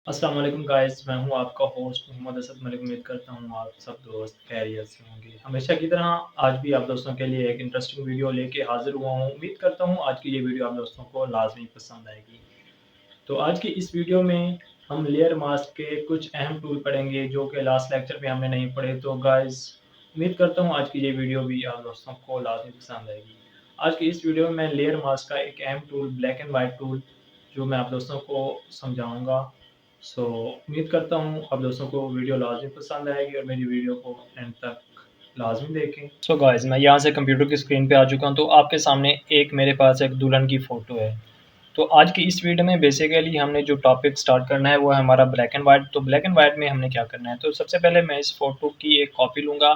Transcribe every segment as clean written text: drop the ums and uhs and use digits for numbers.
अस्सलाम वालेकुम गाइस, मैं हूँ आपका होस्ट मोहम्मद असद मलिक। उम्मीद करता हूँ आप सब दोस्त खैरियत से होंगे। हमेशा की तरह आज भी आप दोस्तों के लिए एक इंटरेस्टिंग वीडियो लेके हाज़िर हुआ हूँ। उम्मीद करता हूँ आज की ये वीडियो आप दोस्तों को लाज़मी पसंद आएगी। तो आज की इस वीडियो में हम लेयर मास्क के कुछ अहम टूल पढ़ेंगे जो कि लास्ट लेक्चर में हमने नहीं पढ़े। तो गाइस उम्मीद करता हूँ आज की ये वीडियो भी आप दोस्तों को लाज़मी पसंद आएगी। आज की इस वीडियो में मैं लेयर मास्क का एक अहम tool black and white tool जो मैं आप दोस्तों को समझाऊँगा। उम्मीद करता हूँ आप दोस्तों को वीडियो लाज़मी पसंद आएगी और मेरी वीडियो को एंड तक लाज़मी देखें। गाइस मैं यहाँ से कंप्यूटर की स्क्रीन पे आ चुका हूँ। तो आपके सामने एक मेरे पास एक दुल्हन की फ़ोटो है। तो आज की इस वीडियो में बेसिकली हमने जो टॉपिक स्टार्ट करना है वो है हमारा ब्लैक एंड वाइट। तो ब्लैक एंड वाइट में हमने क्या करना है, तो सबसे पहले मैं इस फ़ोटो की एक कॉपी लूँगा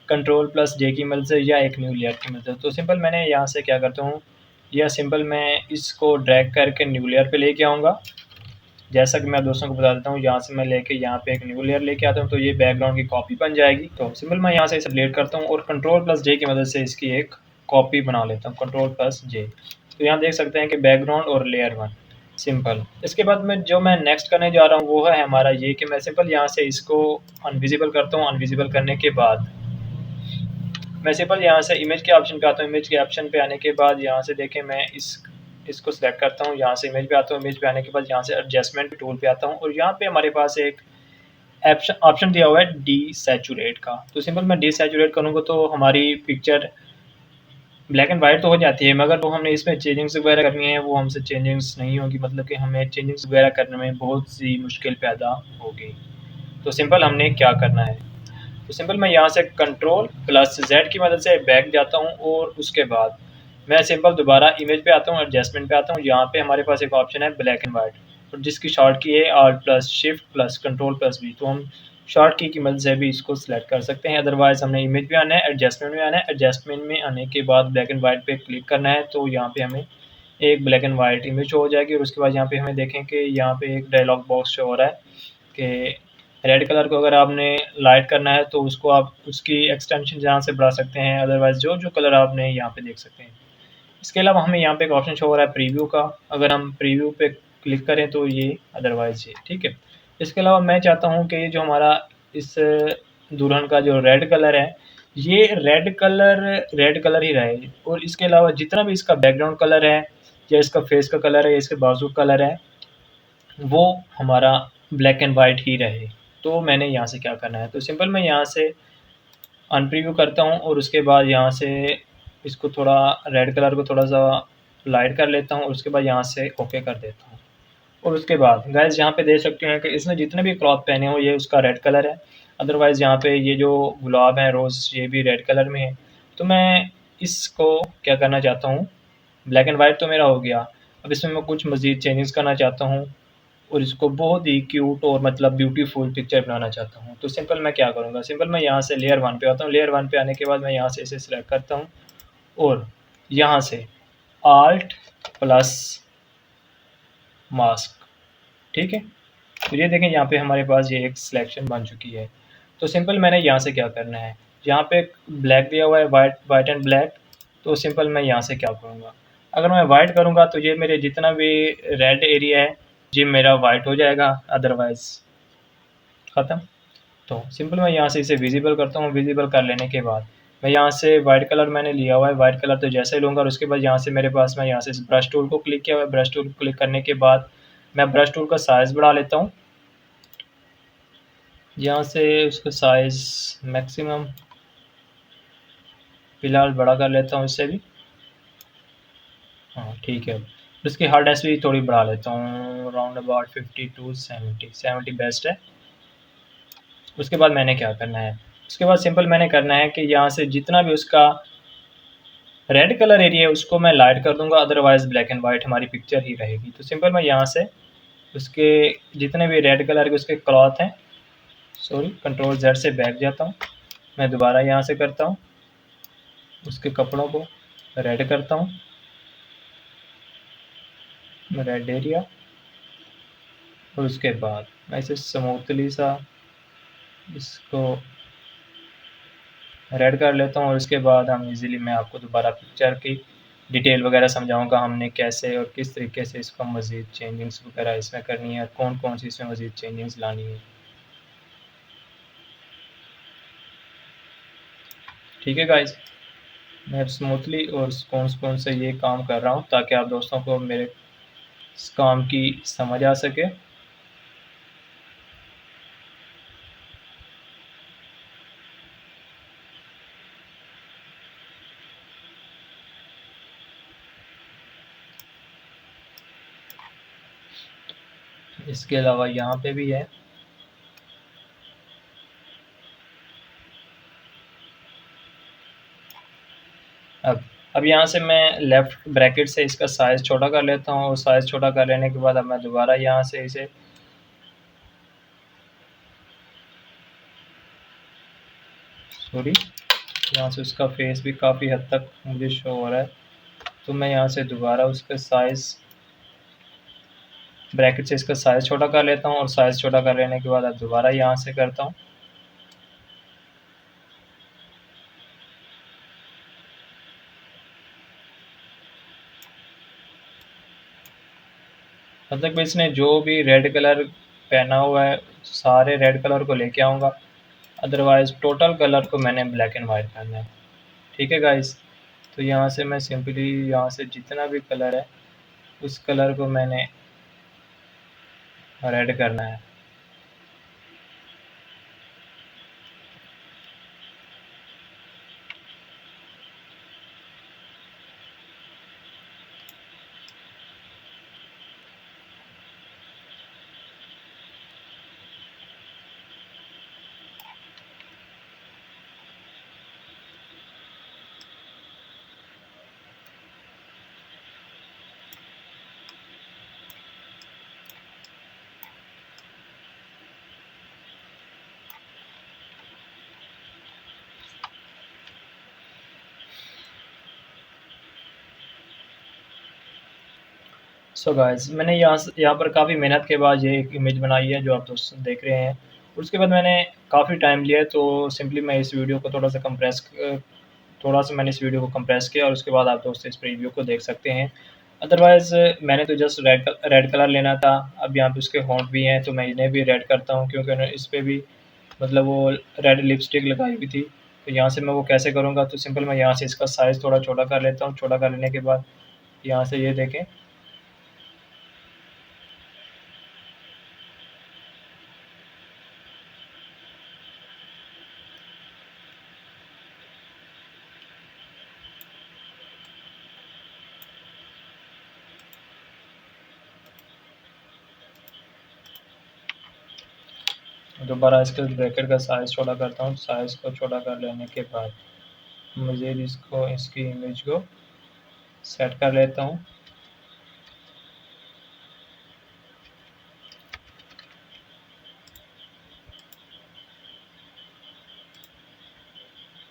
कंट्रोल प्लस जे की मदद से या एक न्यू लेयर की मदद से। तो सिंपल मैंने यहाँ से क्या करता हूँ, या सिंपल मैं इसको ड्रैग करके न्यू लेयर पे लेके आऊँगा। जैसा कि मैं दोस्तों को बता देता हूँ, यहाँ से मैं लेके यहाँ पे एक न्यू लेयर लेके आता हूँ तो ये बैकग्राउंड की कॉपी बन जाएगी। तो सिंपल मैं यहाँ से इसे डिलीट करता हूँ और कंट्रोल प्लस जे की मदद से इसकी एक कॉपी बना लेता हूँ, कंट्रोल प्लस जे। तो यहाँ देख सकते हैं कि बैकग्राउंड और लेयर वन सिंपल। इसके बाद में जो मैं नेक्स्ट करने जा रहा हूँ वो है हमारा ये कि मैं सिंपल यहाँ से इसको अनविजिबल करता हूँ। अनविजिबल करने के बाद मैं सिंपल यहाँ से इमेज के ऑप्शन पे आता हूँ। इमेज के ऑप्शन पे आने के बाद यहाँ से देखें मैं इसको सिलेक्ट करता हूँ। यहाँ से इमेज पे आता हूँ। इमेज पे आने के बाद यहाँ से एडजस्टमेंट टूल पे आता हूँ और यहाँ पे हमारे पास एक ऑप्शन दिया हुआ है डी सैचुरेट का। तो सिंपल मैं डी सैचुरेट करूँगा तो हमारी पिक्चर ब्लैक एंड वाइट तो हो जाती है, मगर वो हमने इसमें चेंजिंग्स वगैरह करनी है वो हमसे चेंजिंग्स नहीं होगी, मतलब कि हमें चेंजिंग्स वगैरह करने में बहुत सी मुश्किल पैदा होगी। तो सिंपल हमने क्या करना है, तो सिंपल मैं यहाँ से कंट्रोल प्लस जेड की मदद से बैक जाता हूँ और उसके बाद मैं सिंपल दोबारा इमेज पे आता हूँ, एडजस्टमेंट पे आता हूँ। यहाँ पे हमारे पास एक ऑप्शन है ब्लैक एंड वाइट और जिसकी शॉर्ट की है Alt plus Shift plus Control plus B. तो हम शॉर्ट की मदद से भी इसको सिलेक्ट कर सकते हैं। अदरवाइज हमने इमेज पे आना है, एडजस्टमेंट में आना है। एडजस्टमेंट में आने के बाद ब्लैक एंड वाइट पे क्लिक करना है तो यहाँ पे हमें एक ब्लैक एंड वाइट इमेज हो जाएगी और उसके बाद यहाँ पे हमें देखें कि यहाँ पे एक डायलॉग बॉक्स शो हो रहा है कि रेड कलर को अगर आपने लाइट करना है तो उसको आप उसकी एक्सटेंशन यहाँ से बढ़ा सकते हैं। अदरवाइज जो कलर आपने यहाँ पे देख सकते हैं। इसके अलावा हमें यहाँ पे एक ऑप्शन शो हो रहा है प्रीव्यू का। अगर हम प्रीव्यू पे क्लिक करें तो ये, अदरवाइज ये, ठीक है। इसके अलावा मैं चाहता हूँ कि ये जो हमारा इस दुल्हन का जो रेड कलर है ये रेड कलर ही रहे और इसके अलावा जितना भी इसका बैकग्राउंड कलर है या इसका फेस का कलर है या इसके बाजू कलर है वो हमारा ब्लैक एंड वाइट ही रहे। तो मैंने यहाँ से क्या करना है, तो सिंपल मैं यहाँ से अनप्रीव्यू करता हूँ और उसके बाद यहाँ से इसको थोड़ा रेड कलर को थोड़ा सा लाइट कर लेता हूँ और उसके बाद यहाँ से ओके कर देता हूँ। और उसके बाद गाइस यहाँ पे देख सकते हैं कि इसने जितने भी क्लॉथ पहने हो ये उसका रेड कलर है। अदरवाइज़ यहाँ पे ये जो गुलाब है रोज़ ये भी रेड कलर में है। तो मैं इसको क्या करना चाहता हूँ, ब्लैक एंड वाइट तो मेरा हो गया, अब इसमें मैं कुछ मज़ीद चेंजेस करना चाहता हूँ और इसको बहुत ही क्यूट और मतलब ब्यूटीफुल पिक्चर बनाना चाहता हूँ। तो सिंपल मैं क्या करूँगा, सिंपल मैं यहाँ से लेयर वन पे आता हूँ। लेयर वन पे आने के बाद मैं यहाँ से इसे सिलेक्ट करता हूँ और यहाँ से आल्ट प्लस मास्क, ठीक है। तो ये देखें यहाँ पे हमारे पास ये एक सिलेक्शन बन चुकी है। तो सिंपल मैंने यहाँ से क्या करना है, यहाँ पे ब्लैक दिया हुआ है वाइट एंड ब्लैक। तो सिंपल मैं यहाँ से क्या करूँगा, अगर मैं वाइट करूँगा तो ये मेरे जितना भी रेड एरिया है ये मेरा वाइट हो जाएगा, अदरवाइज ख़त्म। तो सिंपल मैं यहाँ से इसे विजिबल करता हूँ। विजिबल कर लेने के बाद मैं यहाँ से वाइट कलर मैंने लिया हुआ है, वाइट कलर तो जैसे ही लूँगा और उसके बाद यहाँ से मेरे पास मैं यहाँ से ब्रश टूल को क्लिक किया हुआ है। ब्रश टूल को क्लिक करने के बाद मैं ब्रश टूल का साइज़ बढ़ा लेता हूँ। यहाँ से उसका साइज़ मैक्सिमम फ़िलहाल बड़ा कर लेता हूँ इससे भी, हाँ ठीक है। इसकी हार्डनेस भी थोड़ी बढ़ा लेता हूँ, राउंड अबाउट 50 टू 70 बेस्ट है। उसके बाद मैंने क्या करना है, उसके बाद सिंपल मैंने करना है कि यहाँ से जितना भी उसका रेड कलर एरिया है उसको मैं लाइट कर दूंगा, अदरवाइज़ ब्लैक एंड वाइट हमारी पिक्चर ही रहेगी। तो सिंपल मैं यहाँ से उसके जितने भी रेड कलर के उसके क्लॉथ हैं, सॉरी कंट्रोल जेड से बैक जाता हूँ। मैं दोबारा यहाँ से करता हूँ, उसके कपड़ों को रेड करता हूँ, रेड एरिया, और उसके बाद मैं इसे स्मूथली सा इसको रेड कर लेता हूँ और उसके बाद हम इजीली मैं आपको दोबारा पिक्चर की डिटेल वगैरह समझाऊँगा हमने कैसे और किस तरीके से इसको मज़ीद चेंजिंग्स वगैरह इसमें करनी है, कौन-कौन सी इसमें मज़ीद चेंजिंग्स लानी है। ठीक है गाइज़, मैं स्मूथली और सुकून से ये काम कर रहा हूँ ताकि आप दोस्तों को मेरे इस काम की समझ आ सके। इसके अलावा यहाँ पे भी है। अब यहाँ से मैं लेफ़्ट ब्रैकेट से इसका साइज़ छोटा कर लेता हूँ और साइज़ छोटा कर लेने के बाद अब मैं दोबारा यहाँ से इसे सॉरी, यहाँ से उसका फेस भी काफ़ी हद तक मुझे शो हो रहा है। तो मैं यहाँ से दोबारा उसका साइज़ ब्रैकेट से इसका साइज़ छोटा कर लेता हूँ और साइज़ छोटा कर लेने के बाद अब दोबारा यहाँ से करता हूँ। मतलब इसने जो भी रेड कलर पहना हुआ है, सारे रेड कलर को लेके आऊँगा, अदरवाइज़ टोटल कलर को मैंने ब्लैक एंड वाइट करना है। ठीक है गाइज़? तो यहाँ से मैं सिंपली यहाँ से जितना भी कलर है, उस कलर को मैंने रेड करना है। सो गाइस मैंने यहाँ पर काफ़ी मेहनत के बाद ये एक इमेज बनाई है जो आप दोस्त देख रहे हैं। उसके बाद मैंने काफ़ी टाइम लिया तो सिंपली मैं इस वीडियो को थोड़ा सा मैंने इस वीडियो को कंप्रेस किया और उसके बाद आप दोस्त इस प्रीव्यू को देख सकते हैं। अदरवाइज़ मैंने तो जस्ट रेड कलर लेना था। अब यहाँ पे उसके होंठ भी हैं तो मैं इन्हें भी रेड करता हूँ क्योंकि उन्होंने इस पे भी मतलब वो रेड लिपस्टिक लगाई हुई थी। तो यहाँ से मैं वो कैसे करूँगा तो सिंपल मैं यहाँ से इसका साइज़ थोड़ा छोटा कर लेता हूँ। छोटा कर लेने के बाद यहाँ से ये देखें, दोबारा इसके ब्रैकेट का साइज़ छोटा करता हूँ। साइज़ को छोटा कर लेने के बाद मुझे इसकी इमेज को सेट कर लेता हूँ।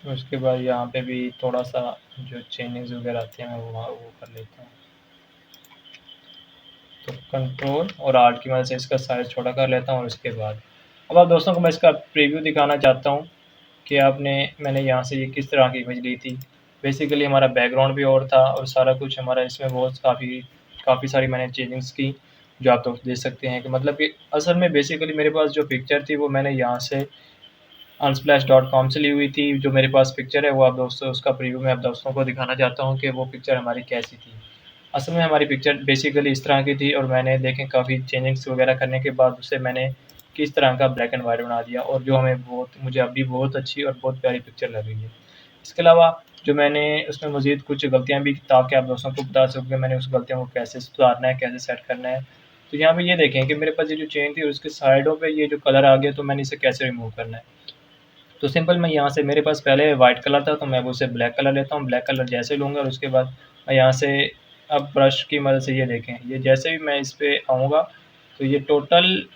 उसके बाद यहाँ पे भी थोड़ा-सा जो चेंजिंग्स वगैरह आती हैं मैं वो कर लेता हूँ। तो कंट्रोल और आल्ट की मदद से इसका साइज़ छोटा कर लेता हूँ और उसके बाद अब आप दोस्तों को मैं इसका प्रीव्यू दिखाना चाहता हूँ कि मैंने यहाँ से ये किस तरह की इमेज ली थी। बेसिकली हमारा बैकग्राउंड भी और था और सारा कुछ हमारा इसमें बहुत काफ़ी सारी मैंने चेंजिंग्स की, जो आप लोग देख सकते हैं कि मतलब कि असल में बेसिकली मेरे पास जो पिक्चर थी वो मैंने यहाँ से unsplash.com से ली हुई थी। जो मेरे पास पिक्चर है वो आप दोस्तों उसका प्रीव्यू मैं आप दोस्तों को दिखाना चाहता हूँ कि वो पिक्चर हमारी कैसी थी। असल में हमारी पिक्चर बेसिकली इस तरह की थी और मैंने देखें काफ़ी चेंजिंग्स वगैरह करने के बाद उसे मैंने किस तरह का ब्लैक एंड वाइट बना दिया और जो मुझे अभी बहुत अच्छी और बहुत प्यारी पिक्चर लग रही है। इसके अलावा जो मैंने उसमें मज़ीद कुछ गलतियाँ भी ताकि आप दोस्तों को बता सकूँ कि मैंने उस गलतियों को कैसे सुधारना है, कैसे सेट करना है। तो यहाँ पे ये देखें कि मेरे पास ये जो चेन थी उसके साइडों पे ये जो कलर आ गया तो मैंने इसे कैसे रिमूव करना है। तो सिंपल मैं यहाँ से मेरे पास पहले वाइट कलर था तो मैं अब उसे ब्लैक कलर लेता हूँ। ब्लैक कलर जैसे लूँगा और उसके बाद मैं यहाँ से अब ब्रश की मदद से ये देखें, ये जैसे ही मैं इस पे आऊँगा तो ये टोटल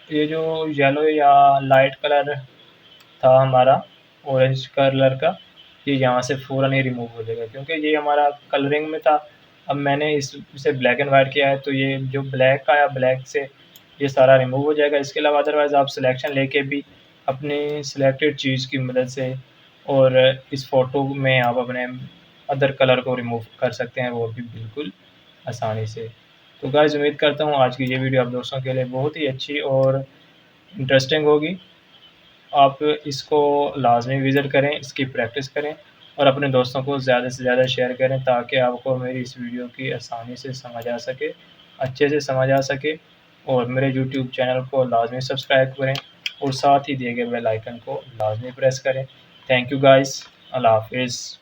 ये जो येलो या लाइट कलर था हमारा ऑरेंज कलर का, ये यहाँ से फ़ौरन ही रिमूव हो जाएगा क्योंकि ये हमारा कलरिंग में था। अब मैंने इसे ब्लैक एंड वाइट किया है तो ये जो ब्लैक आया ब्लैक से ये सारा रिमूव हो जाएगा। इसके अलावा अदरवाइज़ आप सिलेक्शन लेके भी अपनी सिलेक्टेड चीज़ की मदद से और इस फ़ोटो में आप अदर कलर को रिमूव कर सकते हैं, वो भी बिल्कुल आसानी से। तो गाइज़ उम्मीद करता हूँ आज की ये वीडियो आप दोस्तों के लिए बहुत ही अच्छी और इंटरेस्टिंग होगी। आप इसको लाज़मी विज़िट करें, इसकी प्रैक्टिस करें और अपने दोस्तों को ज़्यादा से ज़्यादा शेयर करें ताकि आपको मेरी इस वीडियो की आसानी से समझ आ सके, अच्छे से समझ आ सके और मेरे यूट्यूब चैनल को लाज़मी सब्सक्राइब करें और साथ ही दिए गए बेल आइकन को लाज़मी प्रेस करें। थैंक यू गाइस, अल्लाह हाफ़िज़।